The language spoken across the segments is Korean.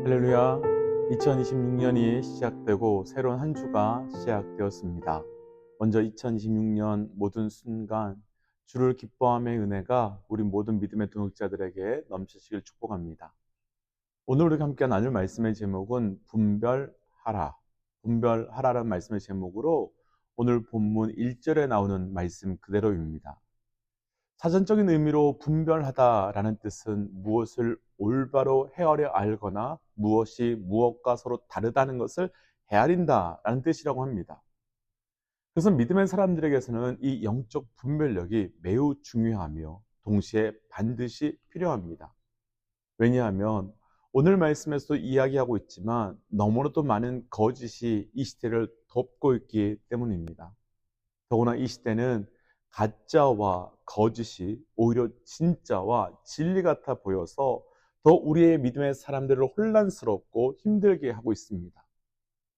할렐루야. 2026년이 시작되고 새로운 한 주가 시작되었습니다. 먼저 2026년 모든 순간 주를 기뻐함의 은혜가 우리 모든 믿음의 동역자들에게 넘치시길 축복합니다. 오늘 우리가 함께 나눌 말씀의 제목은 분별하라. 분별하라라는 말씀의 제목으로 오늘 본문 1절에 나오는 말씀 그대로입니다. 사전적인 의미로 분별하다라는 뜻은 무엇을 올바로 헤아려 알거나 무엇이 무엇과 서로 다르다는 것을 헤아린다라는 뜻이라고 합니다. 그래서 믿음의 사람들에게서는 이 영적 분별력이 매우 중요하며 동시에 반드시 필요합니다. 왜냐하면 오늘 말씀에서도 이야기하고 있지만 너무나도 많은 거짓이 이 시대를 덮고 있기 때문입니다. 더구나 이 시대는 가짜와 거짓이 오히려 진짜와 진리 같아 보여서 더 우리의 믿음의 사람들을 혼란스럽고 힘들게 하고 있습니다.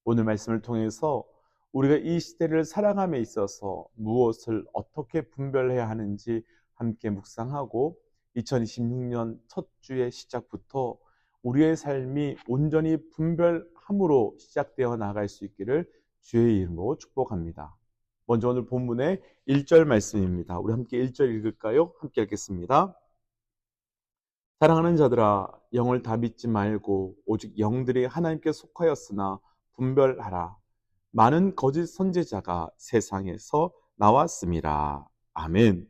오늘 말씀을 통해서 우리가 이 시대를 살아감에 있어서 무엇을 어떻게 분별해야 하는지 함께 묵상하고 2026년 첫 주의 시작부터 우리의 삶이 온전히 분별함으로 시작되어 나갈 수 있기를 주의 이름으로 축복합니다. 먼저 오늘 본문의 1절 말씀입니다. 우리 함께 1절 읽을까요? 함께 읽겠습니다. 사랑하는 자들아, 영을 다 믿지 말고 오직 영들이 하나님께 속하였으나 분별하라. 많은 거짓 선지자가 세상에서 나왔습니다. 아멘.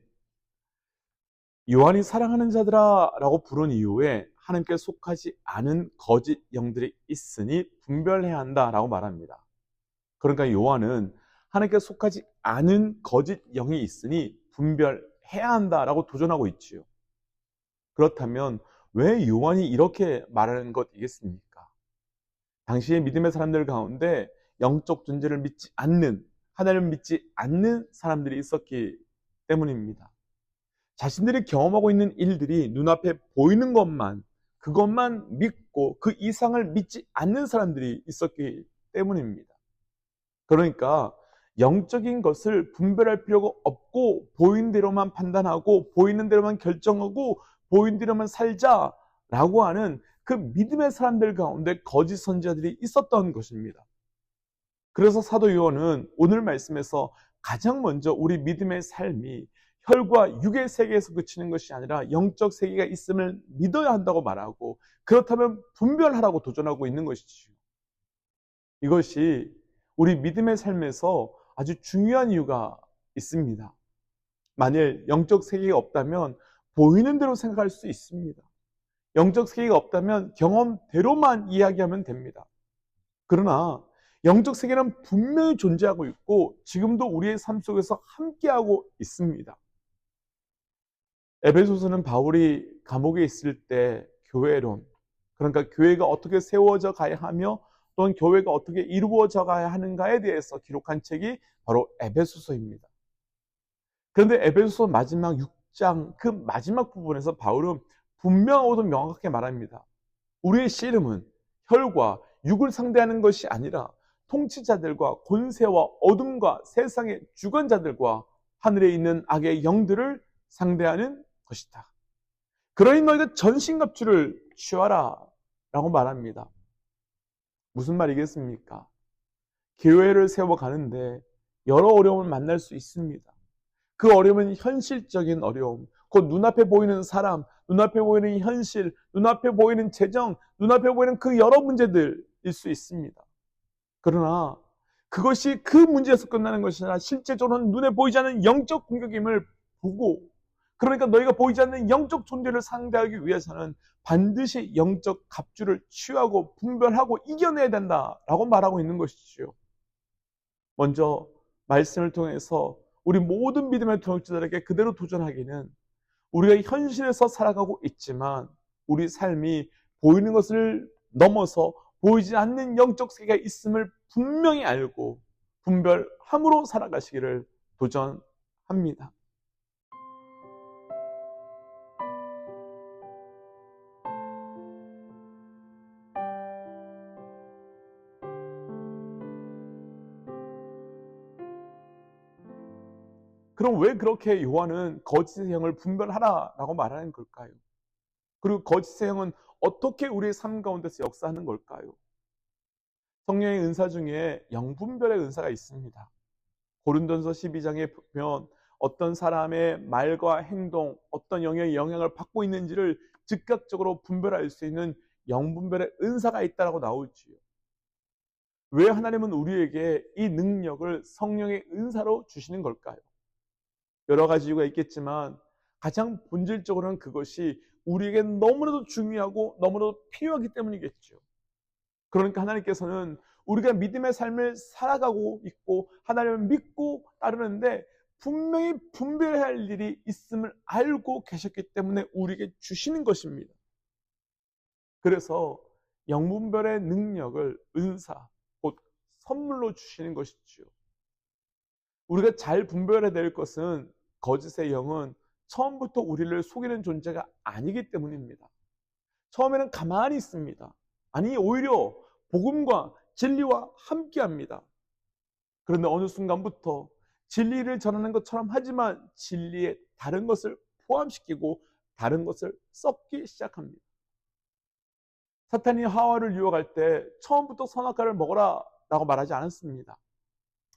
요한이 사랑하는 자들아 라고 부른 이후에 하나님께 속하지 않은 거짓 영들이 있으니 분별해야 한다라고 말합니다. 그러니까 요한은 하나님께 속하지 않은 거짓 영이 있으니 분별해야 한다라고 도전하고 있지요. 그렇다면 왜 요한이 이렇게 말하는 것이겠습니까? 당시의 믿음의 사람들 가운데 영적 존재를 믿지 않는, 하나님을 믿지 않는 사람들이 있었기 때문입니다. 자신들이 경험하고 있는 일들이 눈앞에 보이는 것만, 그것만 믿고 그 이상을 믿지 않는 사람들이 있었기 때문입니다. 그러니까 영적인 것을 분별할 필요가 없고 보이는 대로만 판단하고 보이는 대로만 결정하고 보이는 대로만 살자라고 하는 그 믿음의 사람들 가운데 거짓 선지자들이 있었던 것입니다. 그래서 사도 요한은 오늘 말씀에서 가장 먼저 우리 믿음의 삶이 혈과 육의 세계에서 그치는 것이 아니라 영적 세계가 있음을 믿어야 한다고 말하고, 그렇다면 분별하라고 도전하고 있는 것이지요. 이것이 우리 믿음의 삶에서 아주 중요한 이유가 있습니다. 만일 영적 세계가 없다면 보이는 대로 생각할 수 있습니다. 영적 세계가 없다면 경험대로만 이야기하면 됩니다. 그러나 영적 세계는 분명히 존재하고 있고 지금도 우리의 삶 속에서 함께하고 있습니다. 에베소서는 바울이 감옥에 있을 때 교회론, 그러니까 교회가 어떻게 세워져 가야 하며 또는 교회가 어떻게 이루어져 가야 하는가에 대해서 기록한 책이 바로 에베소서입니다. 그런데 에베소서 마지막 6장 그 마지막 부분에서 바울은 분명하고도 명확하게 말합니다. 우리의 씨름은 혈과 육을 상대하는 것이 아니라 통치자들과 권세와 어둠과 세상의 주권자들과 하늘에 있는 악의 영들을 상대하는 것이다. 그러니 너희가 전신갑주를 취하라 라고 말합니다. 무슨 말이겠습니까? 교회를 세워가는데 여러 어려움을 만날 수 있습니다. 그 어려움은 현실적인 어려움, 곧 눈앞에 보이는 사람, 눈앞에 보이는 현실, 눈앞에 보이는 재정, 눈앞에 보이는 그 여러 문제들일 수 있습니다. 그러나 그것이 그 문제에서 끝나는 것이 아니라 실제적으로는 눈에 보이지 않는 영적 공격임을 보고, 그러니까 너희가 보이지 않는 영적 존재를 상대하기 위해서는 반드시 영적 갑주를 취하고 분별하고 이겨내야 된다라고 말하고 있는 것이지요. 먼저 말씀을 통해서 우리 모든 믿음의 동역자들에게 그대로 도전하기는, 우리가 현실에서 살아가고 있지만 우리 삶이 보이는 것을 넘어서 보이지 않는 영적 세계가 있음을 분명히 알고 분별함으로 살아가시기를 도전합니다. 그럼 왜 그렇게 요한은 거짓의 영을 분별하라라고 말하는 걸까요? 그리고 거짓의 영은 어떻게 우리의 삶 가운데서 역사하는 걸까요? 성령의 은사 중에 영분별의 은사가 있습니다. 고린도전서 12장에 보면 어떤 사람의 말과 행동, 어떤 영의 영향을 받고 있는지를 즉각적으로 분별할 수 있는 영분별의 은사가 있다고 나오지요. 왜 하나님은 우리에게 이 능력을 성령의 은사로 주시는 걸까요? 여러 가지 이유가 있겠지만 가장 본질적으로는 그것이 우리에게 너무나도 중요하고 너무나도 필요하기 때문이겠죠. 그러니까 하나님께서는 우리가 믿음의 삶을 살아가고 있고 하나님을 믿고 따르는데 분명히 분별해야 할 일이 있음을 알고 계셨기 때문에 우리에게 주시는 것입니다. 그래서 영분별의 능력을 은사, 곧 선물로 주시는 것이지요. 우리가 잘 분별해야 될 것은 거짓의 영은 처음부터 우리를 속이는 존재가 아니기 때문입니다. 처음에는 가만히 있습니다. 아니 오히려 복음과 진리와 함께합니다. 그런데 어느 순간부터 진리를 전하는 것처럼 하지만 진리에 다른 것을 포함시키고 다른 것을 섞기 시작합니다. 사탄이 하와를 유혹할 때 처음부터 선악과를 먹어라 라고 말하지 않았습니다.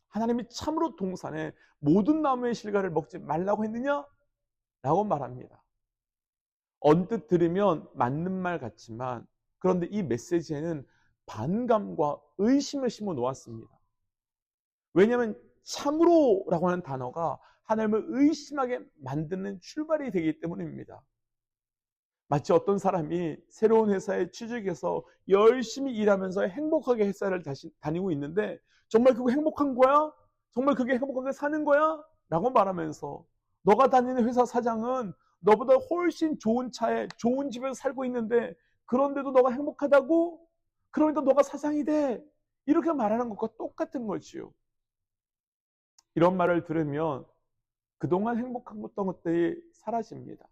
하나님이 참으로 동산에 모든 나무의 실과를 먹지 말라고 했느냐? 라고 말합니다. 언뜻 들으면 맞는 말 같지만 그런데 이 메시지에는 반감과 의심을 심어 놓았습니다. 왜냐하면 참으로라고 하는 단어가 하나님을 의심하게 만드는 출발이 되기 때문입니다. 마치 어떤 사람이 새로운 회사에 취직해서 열심히 일하면서 행복하게 회사를 다니고 있는데 정말 그거 행복한 거야? 정말 그게 행복하게 사는 거야? 라고 말하면서 너가 다니는 회사 사장은 너보다 훨씬 좋은 차에 좋은 집에서 살고 있는데 그런데도 너가 행복하다고? 그러니까 너가 사장이 돼. 이렇게 말하는 것과 똑같은 거지요. 이런 말을 들으면 그동안 행복한 것들이 사라집니다.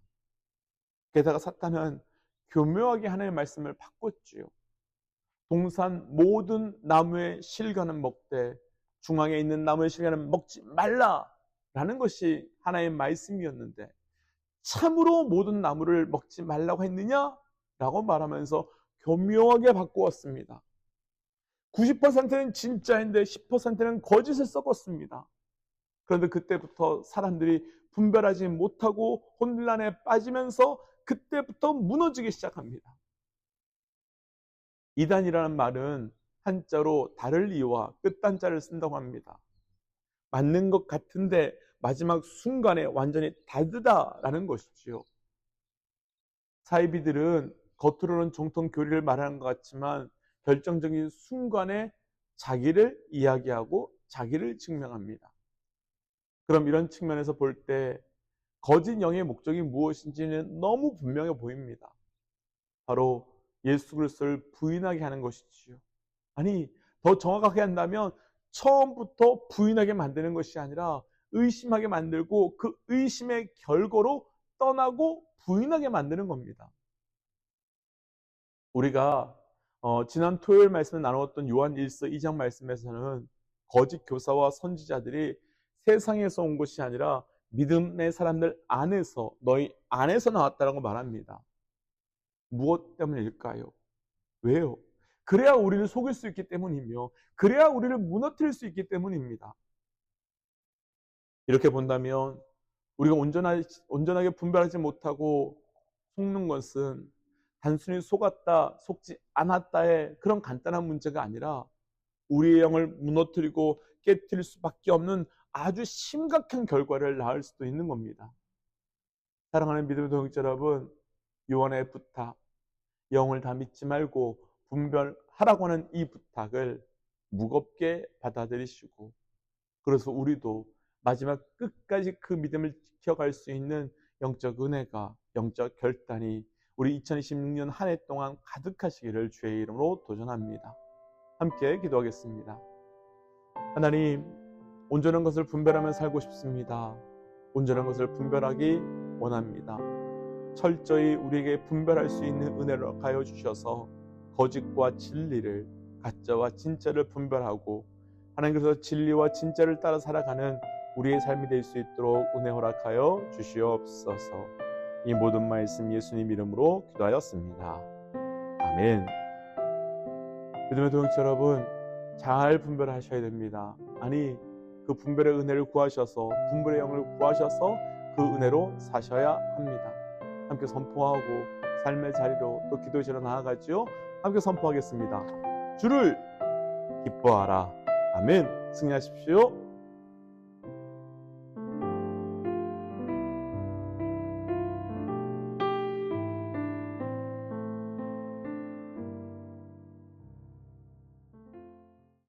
게다가 사탄은 교묘하게 하나님의 말씀을 바꿨지요. 동산 모든 나무의 실과는 먹되 중앙에 있는 나무의 실과는 먹지 말라라는 것이 하나님의 말씀이었는데 참으로 모든 나무를 먹지 말라고 했느냐? 라고 말하면서 교묘하게 바꾸었습니다. 90%는 진짜인데 10%는 거짓을 섞었습니다. 그런데 그때부터 사람들이 분별하지 못하고 혼란에 빠지면서 그때부터 무너지기 시작합니다. 이단이라는 말은 한자로 다를 이와 끝단자를 쓴다고 합니다. 맞는 것 같은데 마지막 순간에 완전히 다르다라는 것이지요. 사이비들은 겉으로는 정통 교리를 말하는 것 같지만 결정적인 순간에 자기를 이야기하고 자기를 증명합니다. 그럼 이런 측면에서 볼 때 거짓 영의 목적이 무엇인지는 너무 분명해 보입니다. 바로 예수 그리스도를 부인하게 하는 것이지요. 아니, 더 정확하게 한다면 처음부터 부인하게 만드는 것이 아니라 의심하게 만들고 그 의심의 결과로 떠나고 부인하게 만드는 겁니다. 우리가 지난 토요일 말씀에 나누었던 요한 1서 2장 말씀에서는 거짓 교사와 선지자들이 세상에서 온 것이 아니라 믿음의 사람들 안에서 너희 안에서 나왔다라고 말합니다. 무엇 때문일까요? 왜요? 그래야 우리를 속일 수 있기 때문이며 그래야 우리를 무너뜨릴 수 있기 때문입니다. 이렇게 본다면 우리가 온전하게 분별하지 못하고 속는 것은 단순히 속았다, 속지 않았다의 그런 간단한 문제가 아니라 우리의 영을 무너뜨리고 깨뜨릴 수밖에 없는 아주 심각한 결과를 낳을 수도 있는 겁니다. 사랑하는 믿음의 동역자 여러분, 요한의 부탁, 영을 다 믿지 말고 분별하라고 하는 이 부탁을 무겁게 받아들이시고 그래서 우리도 마지막 끝까지 그 믿음을 지켜갈 수 있는 영적 은혜가, 영적 결단이 우리 2026년 한 해 동안 가득하시기를 주의 이름으로 도전합니다. 함께 기도하겠습니다. 하나님, 온전한 것을 분별하며 살고 싶습니다. 온전한 것을 분별하기 원합니다. 철저히 우리에게 분별할 수 있는 은혜를 허락하여 주셔서 거짓과 진리를, 가짜와 진짜를 분별하고 하나님께서 진리와 진짜를 따라 살아가는 우리의 삶이 될 수 있도록 은혜 허락하여 주시옵소서. 이 모든 말씀 예수님 이름으로 기도하였습니다. 아멘. 믿음의 동역자 여러분, 잘 분별하셔야 됩니다. 아니, 그 분별의 은혜를 구하셔서, 분별의 영을 구하셔서 그 은혜로 사셔야 합니다. 함께 선포하고 삶의 자리로 또 기도의 자리로 나아가지요. 함께 선포하겠습니다. 주를 기뻐하라. 아멘. 승리하십시오.